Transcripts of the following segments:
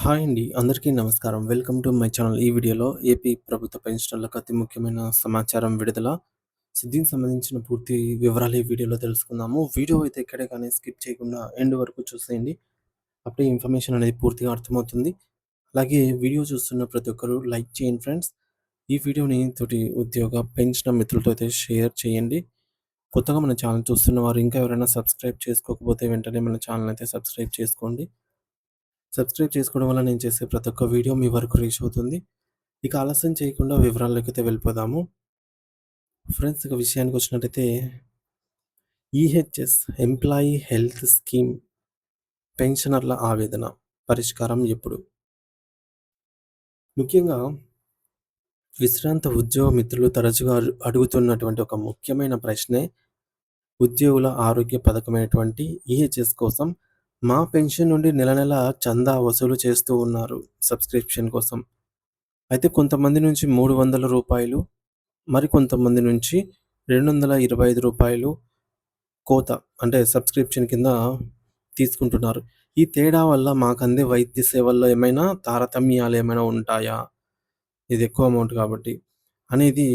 Hi అండి. అందరికీ నమస్కారం. Welcome to my channel. ఈ వీడియోలో ఏపీ ప్రభుత్వ పెన్షనర్లకు అతి ముఖ్యమైన సమాచారం విడుదల. దీనికి సంబంధించిన పూర్తి వివరాలు ఈ వీడియోలో తెలుసుకుందాము. వీడియో అయితే ఎక్కడే కానీ స్కిప్ చేయకుండా ఎండ్ వరకు చూసేయండి. అప్పుడే ఇన్ఫర్మేషన్ అనేది పూర్తిగా అర్థమవుతుంది. అలాగే వీడియో చూస్తున్న ప్రతి ఒక్కరు లైక్ చేయండి ఫ్రెండ్స్. ఈ వీడియోని తోటి ఉద్యోగ పెన్షనర్ మిత్రులతో అయితే షేర్ చేయండి. కొత్తగా మన ఛానల్ చూస్తున్న వారు ఇంకా ఎవరైనా సబ్స్క్రైబ్ చేసుకోకపోతే వెంటనే మన ఛానల్ అయితే సబ్స్క్రైబ్ చేసుకోండి. సబ్స్క్రైబ్ చేసుకోవడం వల్ల నేను చేసే ప్రతి ఒక్క వీడియో మీ వరకు రీచ్ అవుతుంది. ఇక ఆలస్యం చేయకుండా వివరాల్లోకైతే వెళ్ళిపోదాము. ఫ్రెండ్స్, ఇక విషయానికొచ్చినట్టయితే ఈహెచ్ఎస్ ఎంప్లాయీ హెల్త్ స్కీమ్ పెన్షనర్ల ఆవేదన పరిష్కారం ఎప్పుడు? ముఖ్యంగా విశ్రాంత ఉద్యోగ మిత్రులు తరచుగా అడుగుతున్నటువంటి ఒక ముఖ్యమైన ప్రశ్నే ఉద్యోగుల ఆరోగ్య పథకమైనటువంటి ఈహెచ్ఎస్ కోసం మా పెన్షన్ నుండి నెల నెల చందా వసూలు చేస్తూ ఉన్నారు సబ్స్క్రిప్షన్ కోసం. అయితే కొంతమంది నుంచి రూ. 300, మరికొంతమంది నుంచి రూ. 225 కోత అంటే సబ్స్క్రిప్షన్ కింద తీసుకుంటున్నారు. ఈ తేడా వల్ల మాకందే వైద్య సేవల్లో ఏమైనా తారతమ్యాలు ఏమైనా ఉంటాయా? ఇది ఎక్కువ అమౌంట్ కాబట్టి అనేది.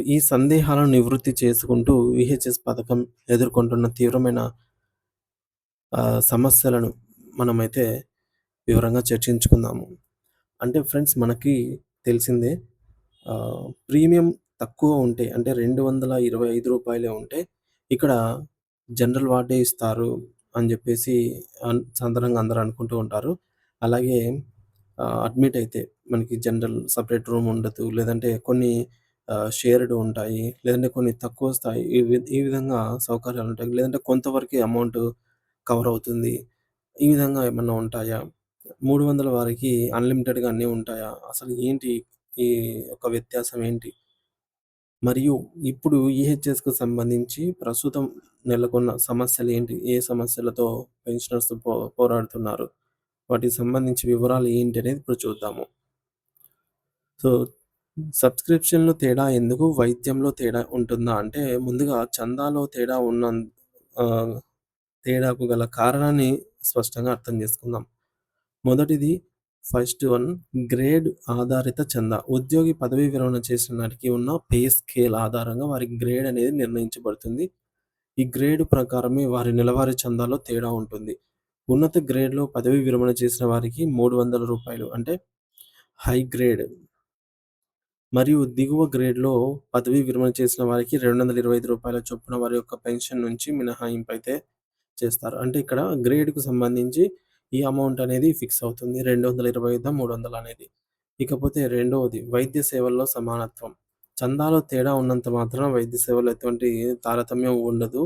ఈ సందేహాలను నివృత్తి చేసుకుంటూ ఈహెచ్ఎస్ పథకం ఎదుర్కొంటున్న తీవ్రమైన సమస్యలను మనమైతే వివరంగా చర్చించుకుందాము. అంటే ఫ్రెండ్స్, మనకి తెలిసిందే, ప్రీమియం తక్కువ ఉంటే అంటే రూ. 225 ఉంటే ఇక్కడ జనరల్ వార్డే ఇస్తారు అని చెప్పేసి సాధారణంగా అందరూ అనుకుంటూ ఉంటారు. అలాగే అడ్మిట్ అయితే మనకి జనరల్ సెపరేట్ రూమ్ ఉండదు. లేదంటే కొన్ని షేర్డ్ ఉంటాయి. లేదంటే కొన్ని తక్కువ స్థాయి ఈ విధంగా సౌకర్యాలు ఉంటాయి. లేదంటే కొంతవరకే అమౌంట్ కవర్ అవుతుంది. ఈ విధంగా ఏమన్నా ఉంటాయా? 300 వారికి అన్‌లిమిటెడ్‌గా అన్నీ ఉంటాయా? అసలు ఏంటి ఈ యొక్క వ్యత్యాసం ఏంటి? మరియు ఇప్పుడు ఈహెచ్ఎస్‌కు సంబంధించి ప్రస్తుతం నెలకొన్న సమస్యలేంటి? ఏ సమస్యలతో పెన్షనర్స్ పోరాడుతున్నారు? వాటికి సంబంధించి వివరాలు ఏంటి అనేది ఇప్పుడు చూద్దాము. సో, సబ్స్క్రిప్షన్‌లో తేడా ఎందుకు? వైద్యంలో తేడా ఉంటుందా? అంటే ముందుగా చందాలో ఆహ్, తేడాకు గల కారణాన్ని స్పష్టంగా అర్థం చేసుకుందాం. మొదటిది, ఫస్ట్ వన్, గ్రేడ్ ఆధారిత చందా. ఉద్యోగి పదవీ విరమణ చేసిన నాటికి ఉన్న పే స్కేల్ ఆధారంగా వారి గ్రేడ్ అనేది నిర్ణయించబడుతుంది. ఈ గ్రేడ్ ప్రకారమే వారి నెలవారీ చందాలో తేడా ఉంటుంది. ఉన్నత గ్రేడ్‌లో పదవీ విరమణ చేసిన వారికి రూ. 300 అంటే హై గ్రేడ్. మరియు దిగువ గ్రేడ్‌లో పదవీ విరమణ చేసిన వారికి రూ. 225 చొప్పున వారి యొక్క పెన్షన్ నుంచి మినహాయింపైతే చేస్తారు. అంటే ఇక్కడ గ్రేడ్‌కు సంబంధించి ఈ అమౌంట్ అనేది ఫిక్స్ అవుతుంది. 225, 300 అనేది. ఇకపోతే రెండవది, వైద్య సేవల్లో సమానత్వం. చందాలో తేడా ఉన్నంత మాత్రాన వైద్య సేవలో ఎటువంటి తారతమ్యం ఉండదు.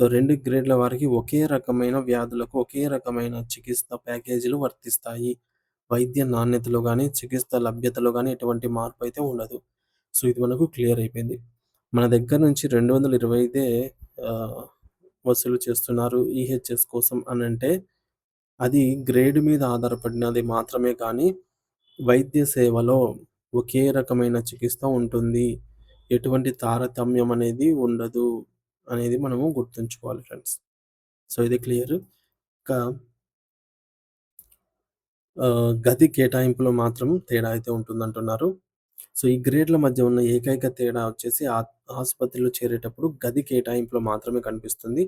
2 గ్రేడ్‌ల వారికి ఒకే రకమైన వ్యాధులకు ఒకే రకమైన చికిత్స ప్యాకేజీలు వర్తిస్తాయి. వైద్య నాణ్యతలో గాని, చికిత్స లభ్యతలో గాని ఎటువంటి మార్పయితే ఉండదు. ఇది మనకు క్లియర్ అయిపోయింది. మన దగ్గర నుంచి 225 ఆహ్, వసూలు చేస్తున్నారు ఈహెచ్ఎస్ కోసం అనంటే, అది గ్రేడ్ మీద ఆధారపడినది మాత్రమే కానీ, వైద్య సేవలో ఒకే రకమైన చికిత్స ఉంటుంది. ఎటువంటి తారతమ్యం అనేది ఉండదు అనేది మనము గుర్తుంచుకోవాలి ఫ్రెండ్స్. ఇది క్లియర్. ఇంకా గది కేటాయింపులో మాత్రం తేడా అయితే ఉంటుందంటున్నారు. ఈ గ్రేడ్‌ల మధ్య ఉన్న ఏకైక తేడా వచ్చేసి ఆసుపత్రిలో చేరేటప్పుడు గది కేటాయింపులో మాత్రమే కనిపిస్తుంది.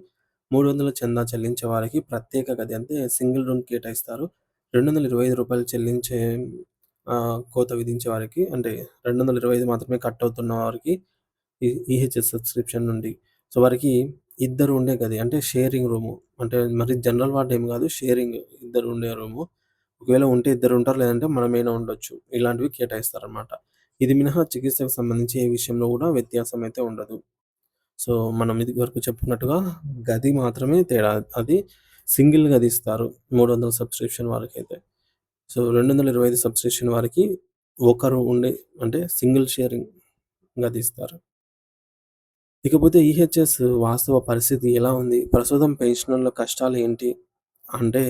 300 చందా చెల్లించే వారికి ప్రత్యేక గది అంటే సింగిల్ రూమ్ కేటాయిస్తారు. రూ. 225 చెల్లించే కోత విధించే వారికి అంటే 225 మాత్రమే కట్ అవుతున్న వారికి ఈహెచ్ఎస్ సబ్స్క్రిప్షన్ నుండి. వారికి ఇద్దరు ఉండే గది అంటే షేరింగ్ రూము. అంటే మరి జనరల్ వార్డ్ ఏమి కాదు, షేరింగ్, ఇద్దరు ఉండే రూము. ఒకవేళ ఉంటే ఇద్దరుంటారు. లేదంటే మనమైనా ఉండొచ్చు. ఇలాంటివి కేటాయిస్తారనమాట. ఇది మినహా చికిత్సకు సంబంధించి ఏ విషయంలో కూడా వ్యత్యాసం అయితే ఉండదు. మనం ఇదివరకు చెప్పుకున్నట్టుగా గది మాత్రమే తేడా. అది సింగిల్ గది ఇస్తారు 300 సబ్స్క్రిప్షన్ వారికైతే. 225 సబ్స్క్రిప్షన్ వారికి ఒకరు ఉండే అంటే సింగిల్ షేరింగ్ గది ఇస్తారు. ఇకపోతే ఈహెచ్ఎస్ వాస్తవ పరిస్థితి ఎలా ఉంది? ప్రస్తుతం పెన్షనర్ల కష్టాలు ఏంటి? అంటే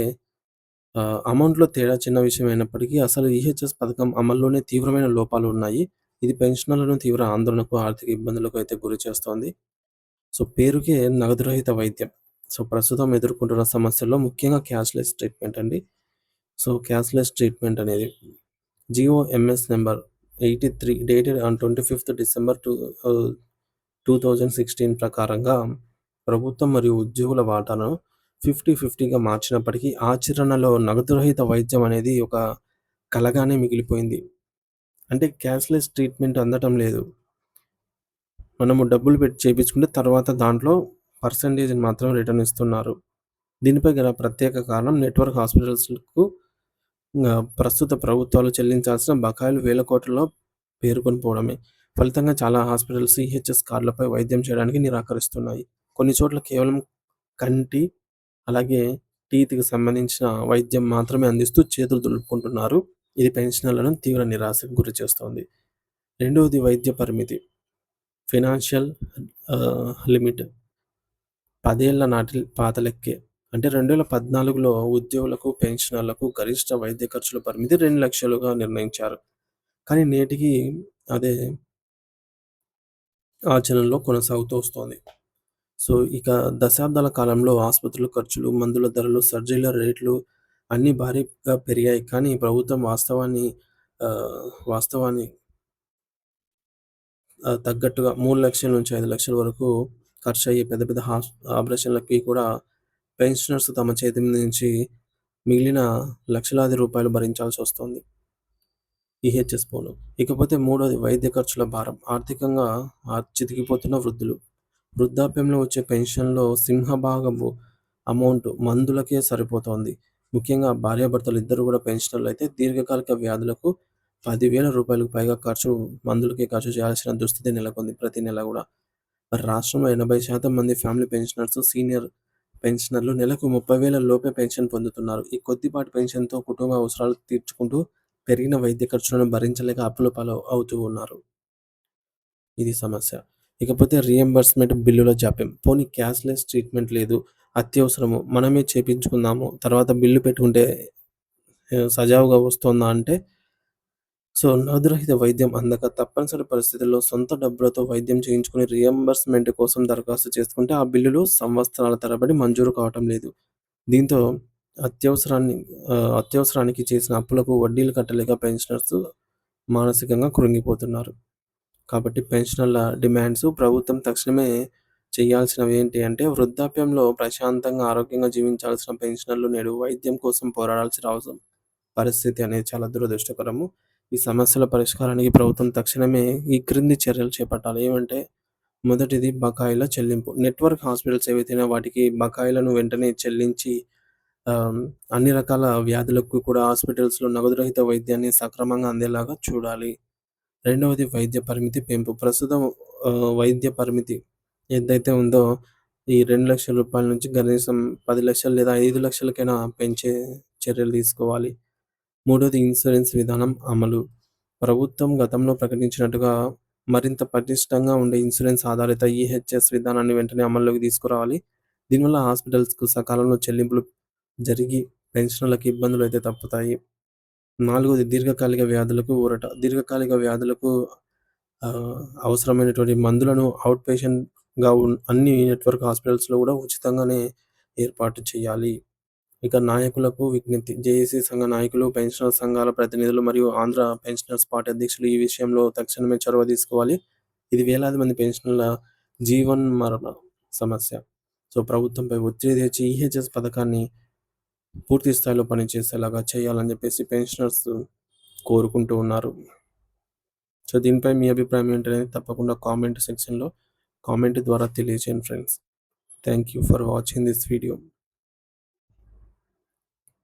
అమౌంట్‌లో తేడా చిన్న విషయం అయినప్పటికీ అసలు ఈహెచ్ఎస్ పథకం అమల్లోనే తీవ్రమైన లోపాలు ఉన్నాయి. ఇది పెన్షనర్లను తీవ్ర ఆందోళనకు, ఆర్థిక ఇబ్బందులకు అయితే గురి చేస్తోంది. పేరుకే నగదు రహిత వైద్యం. ప్రస్తుతం ఎదుర్కొంటున్న సమస్యల్లో ముఖ్యంగా క్యాష్‌లెస్ ట్రీట్మెంట్ అండి. సో, క్యాష్‌లెస్ ట్రీట్మెంట్ అనేది GO MS number 83 dated on 25థ్ డిసెంబర్ 2016 ప్రకారంగా ప్రభుత్వం మరియు ఉద్యోగుల వాటాను 50-50గా మార్చినప్పటికీ ఆచరణలో నగదు రహిత వైద్యం అనేది ఒక కలగానే మిగిలిపోయింది. అంటే క్యాష్‌లెస్ ట్రీట్మెంట్ అందటం లేదు. మనము డబ్బులు పెట్టి చేపించుకుంటే తర్వాత దాంట్లో పర్సెంటేజ్‌ని మాత్రం రిటర్న్ ఇస్తున్నారు. దీనిపై గల ప్రత్యేక కారణం నెట్‌వర్క్ హాస్పిటల్స్‌కు ప్రస్తుత ప్రభుత్వాలు చెల్లించాల్సిన బకాయిలు వేల కోట్లలో పేరుకొని పోవడమే. ఫలితంగా చాలా హాస్పిటల్స్ ఈహెచ్ఎస్ కార్డులపై వైద్యం చేయడానికి నిరాకరిస్తున్నాయి. కొన్ని చోట్ల కేవలం కంటి, అలాగే టీత్‌కి సంబంధించిన వైద్యం మాత్రమే అందిస్తూ చేతులు దులుపుకుంటున్నారు. ఇది పెన్షనర్లను తీవ్ర నిరాశకు గురిచేస్తోంది. రెండవది వైద్య పరిమితి. ఫైనాన్షియల్ లిమిట్ 10 ఏళ్ల నాటి పాత లెక్కే. అంటే 2014లో ఉద్యోగులకు, పెన్షనర్లకు గరిష్ట వైద్య ఖర్చుల పరిమితి 2,00,000గా నిర్ణయించారు. కానీ నేటికి అదే ఆచరణలో కొనసాగుతూ వస్తోంది. సో, ఇక దశాబ్దాల కాలంలో ఆసుపత్రుల ఖర్చులు, మందుల ధరలు, సర్జరీల రేట్లు అన్నీ భారీగా పెరిగాయి. కానీ ప్రభుత్వం వాస్తవాన్ని తగ్గట్టుగా 3,00,000-5,00,000 వరకు ఖర్చయ్యే పెద్ద పెద్ద ఆపరేషన్‌లకి కూడా పెన్షనర్స్ తమ చేతి మీద నుంచి మిగిలిన లక్షలాది రూపాయలు భరించాల్సొస్తోంది. ఈహెచ్ఎస్ పోను. ఇకపోతే మూడోది వైద్య ఖర్చుల భారం. ఆర్థికంగా చితికిపోతున్న వృద్ధులు. వృద్ధాప్యంలో వచ్చే పెన్షన్‌లో సింహభాగము అమౌంట్ మందులకే సరిపోతోంది. ముఖ్యంగా భార్యాభర్తలు ఇద్దరు కూడా పెన్షనర్లయితే దీర్ఘకాలిక వ్యాధులకు రూ. 10,000 పైగా మందులకే ఖర్చు చేయాల్సిన దుస్థితి నెలకొంది ప్రతి నెల గూడా. మరి రాష్ట్రంలో 80% మంది ఫ్యామిలీ పెన్షనర్స్, సీనియర్ పెన్షనర్లు నెలకు 30,000 లోపే పెన్షన్ పొందుతున్నారు. ఈ కొద్దిపాటి పెన్షన్‌తో కుటుంబ అవసరాలు తీర్చుకుంటూ పెరిగిన వైద్య ఖర్చులను భరించలేక అప్పుల పాలు అవుతూ ఉన్నారు. ఇది సమస్య. ఇకపోతే రీయింబర్స్‌మెంట్ బిల్లుల జాప్యం. పోనీ క్యాష్‌లెస్ ట్రీట్మెంట్ లేదు, అత్యవసరము మనమే చేపించుకుందాము, తర్వాత బిల్లు పెట్టుకుంటే సజావుగా వస్తోందా అంటే, సో, నగదురహిత వైద్యం అందక తప్పనిసరి పరిస్థితుల్లో సొంత డబ్బులతో వైద్యం చేయించుకుని రీయింబర్స్‌మెంట్ కోసం దరఖాస్తు చేసుకుంటే ఆ బిల్లులు సంవత్సరాల తరబడి మంజూరు కావటం లేదు. దీంతో అత్యవసరానికి చేసిన అప్పులకు వడ్డీలు కట్టలేక పెన్షనర్స్ మానసికంగా కృంగిపోతున్నారు. కాబట్టి పెన్షనర్ల డిమాండ్స్ ప్రభుత్వం తక్షణమే చేయాల్సినవి ఏంటి అంటే, వృద్ధాప్యంలో ప్రశాంతంగా, ఆరోగ్యంగా జీవించాల్సిన పెన్షనర్లు నేడు వైద్యం కోసం పోరాడాల్సిన పరిస్థితి అనేది చాలా దురదృష్టకరము. ఈ సమస్యల పరిష్కారానికి ప్రభుత్వం తక్షణమే ఈ క్రింది చర్యలు చేపట్టాలి. ఏమంటే, మొదటిది బకాయిల చెల్లింపు. నెట్వర్క్ హాస్పిటల్స్ ఏవైతే వాటికి బకాయిలను వెంటనే చెల్లించి అన్ని రకాల వ్యాధులకు కూడా హాస్పిటల్స్‌లో నగదు రహిత వైద్యాన్ని సక్రమంగా అందేలాగా చూడాలి. రెండవది వైద్య పరిమితి పెంపు. ప్రస్తుతం వైద్య పరిమితి ఎంతైతే ఉందో ఈ రూ. 2,00,000 నుంచి కనీసం 10,00,000 లేదా 5,00,000కైనా పెంచే చర్యలు తీసుకోవాలి. మూడోది ఇన్సూరెన్స్ విధానం అమలు. ప్రభుత్వం గతంలో ప్రకటించినట్టుగా మరింత పటిష్టంగా ఉండే ఇన్సూరెన్స్ ఆధారిత ఈహెచ్ఎస్ విధానాన్ని వెంటనే అమల్లోకి తీసుకురావాలి. దీనివల్ల హాస్పిటల్స్‌కు సకాలంలో చెల్లింపులు జరిగి పెన్షనర్లకు ఇబ్బందులు అయితే తప్పుతాయి. నాలుగోది దీర్ఘకాలిక వ్యాధులకు ఊరట. దీర్ఘకాలిక వ్యాధులకు అవసరమైనటువంటి మందులను ఔట్ పేషెంట్‌గా అన్ని నెట్వర్క్ హాస్పిటల్స్‌లో కూడా ఉచితంగానే ఏర్పాటు చేయాలి. ఇక నాయకులకు విజ్ఞప్తి. జేఏసీ సంఘ నాయకులు, పెన్షనర్ సంఘాల ప్రతినిధులు మరియు ఆంధ్ర పెన్షనర్స్ పార్టీ అధ్యక్షులు ఈ విషయంలో తక్షణమే చొరవ తీసుకోవాలి. ఇది వేలాది మంది పెన్షనర్ల జీవన్మరణ సమస్య. సో, ప్రభుత్వంపై ఒత్తిడి తెచ్చి ఈహెచ్ఎస్ పథకాన్ని పూర్తి స్థాయిలో పనిచేసేలాగా చేయాలని చెప్పేసి పెన్షనర్స్ కోరుకుంటూ ఉన్నారు. సో, దీనిపై మీ అభిప్రాయం ఏంటనేది తప్పకుండా కామెంట్ సెక్షన్‌లో కామెంట్ ద్వారా తెలియజేయండి friends. Thank you for watching this video.